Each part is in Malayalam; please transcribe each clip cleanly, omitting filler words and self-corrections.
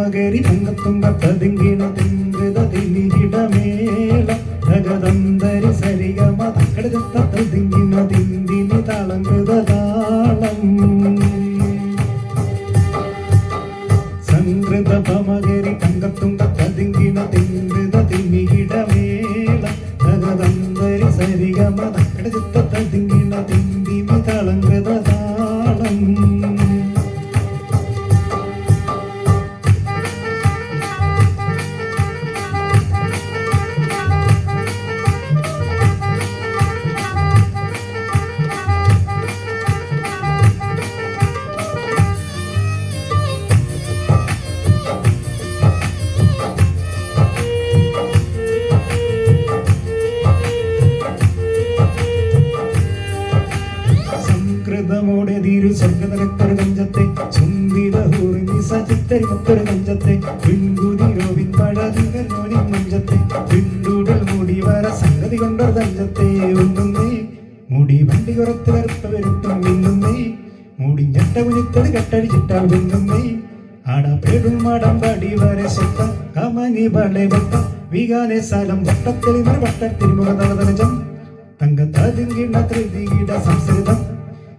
പമകരി തങ്കത്തുങ്ക തതിങ്കിണ തിങ്കൃത തിമികിടമേള ജഗദന്തരി സരിഗമ തക്കടത്ത തതിങ്കിണ തിന്തിനി താളം കൃതതാളം സംകൃത പമകരി തങ്കത്തുങ്ക തതിങ്കിണ തിങ്കൃത തിമികിടമേള ജഗദന്തരി സരിഗമ തക്കടത്ത തതിങ്കിണ തിന്തിനി താളം കൃതതാളം ോടെ തീരു സ്വർഗതലക്കൊരു കഞ്ചത്തെ സുന്ദിരഹൂറിനി സചിത്തരിമത്തൊരു കഞ്ചത്തെ പിൻകുതിരോ പിൻപഴതികോനി മഞ്ചത്തെ പിണ്ടൂടൽ മുടി വര സംഗതി കൊണ്ടൊരു തഞ്ചത്തെ ഒന്നുന്നേ മുടി വണ്ടി കുറത്ത് കറുപ്പ് വരുത്തും മിന്നുന്നേ മുടിഞ്ഞട്ട കുനിത്തത് കെട്ടടിച്ചിട്ടാൽ പിന്നുന്നേ ആട പേടും മാടം പടി വരെ ശക്ത കമനി വളെ വട്ട വികാനെ സ്ഥലം വട്ടത്തെളിമർ വട്ടത്തിരിമുഖ തലതലജം തങ്കത്താതിങ്കിണ ത്രിതികിട സംസ്കൃതം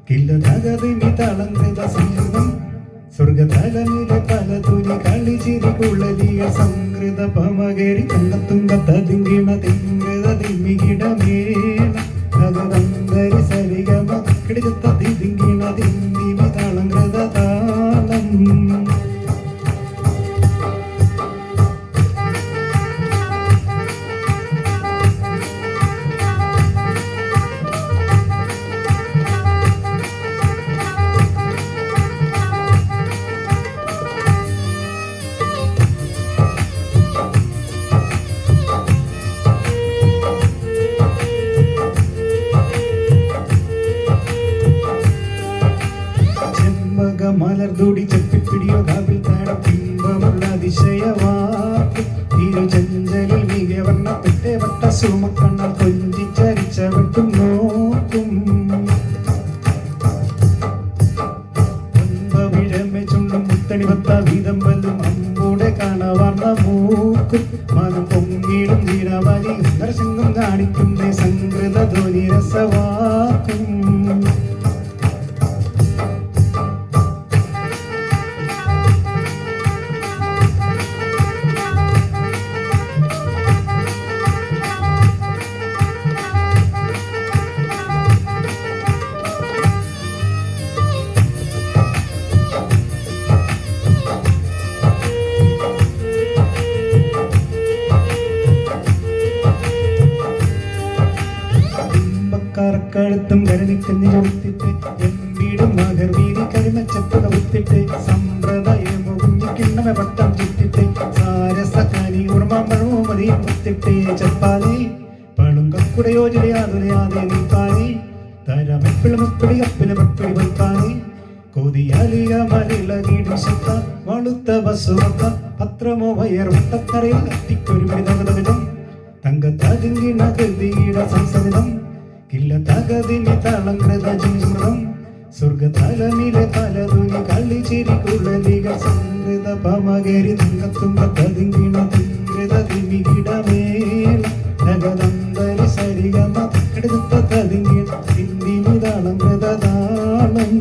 കില്ലതകതിമി തളങ്കൃത സംസ്കൃതം സ്വർഗതലമിലെ പല തുനി കളിച്ചിരി കുളലിയ സംകൃത പമകരി തങ്കത്തുങ്കത്തതിങ്കിണ തിങ്കൃത തിമികിടമേള ഭഗവന്തരി സരിഗമ കിടത്ത തിങ്കിണ തിന്തിമി തളങ്കൃത താളം മലർദൂടി ചെപ്പിപ്പിടിയോ കാവിൽ താടം ബിംബമുള്ള അതിശയവാക്ക് തിരുചഞ്ചലിൽ മികവർണ്ണ പെട്ടേ വട്ട സുമക്കണ്ണ കൊഞ്ചിച്ചരിച്ച വെട്ടും നോക്കും ഒൻപവിഴമെ ചുണ്ടും മുത്തണി വത്ത വീതം വല്ലും അമ്പൂടെ കാണാവാർന്ന മൂക്കും മനം പൊങ്ങിടും വീരവാലി ദർശനം കാണിക്കുന്നേ സംകൃത ധ്വനി രസവാക്കും കറുത്തും കരണിക്കഞ്ഞി കൊടുത്തിട്ട് എമ്പീടും മകർ വീതി കരിമച്ചപ്പ് കവുത്തിട്ട് സമ്പ്രദായമോ കുഞ്ഞിക്കിണ്ണമ പട്ടം ചുറ്റിട്ട് സാരസ കനി ഉർമ്മോ മതിയും കുത്തിട്ട് ചപ്പാലേ പളും കക്കുടയോ ജിലയാതുലയാതെ നീപ്പാലേ തരമെപ്പിളും മുപ്പിടി കപ്പിന് മപ്പിടി വയ്പ്പാലേ കൊതിയാലിയ മലിളകിടും ശക്ത വളുത്ത ബസുമത്ത പത്രമോ വയർ വട്ടത്തറയിൽ കത്തിക്കൊരു പിടിതകതകം തങ്കത്താതിങ്കിണ കൃതിയുടെ സംസദിതം കില്ലതകതിനി തളങ്കൃത ജിംസ്മൃതം സ്വർഗതലമിലെ പലതുനി കളിച്ചിരി കുളലികൾ സംകൃത പമകരി തങ്കത്തുങ്കത്തതിങ്കിണ തിങ്കൃത തിമികിടമേള ജഗദന്തരി സരിഗമ തക്കടുത്ത തതിങ്കിണ തിന്തിമി തളങ്കൃത താളം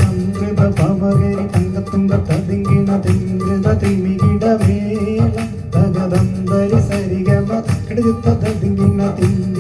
സംകൃത പമകരി തങ്കത്തുങ്കത്തതിങ്കിണ തിങ്കൃത തിമികിടമേള ജഗദന്തരി സരിഗമ കിടത്ത തിങ്കിണ തിന്തി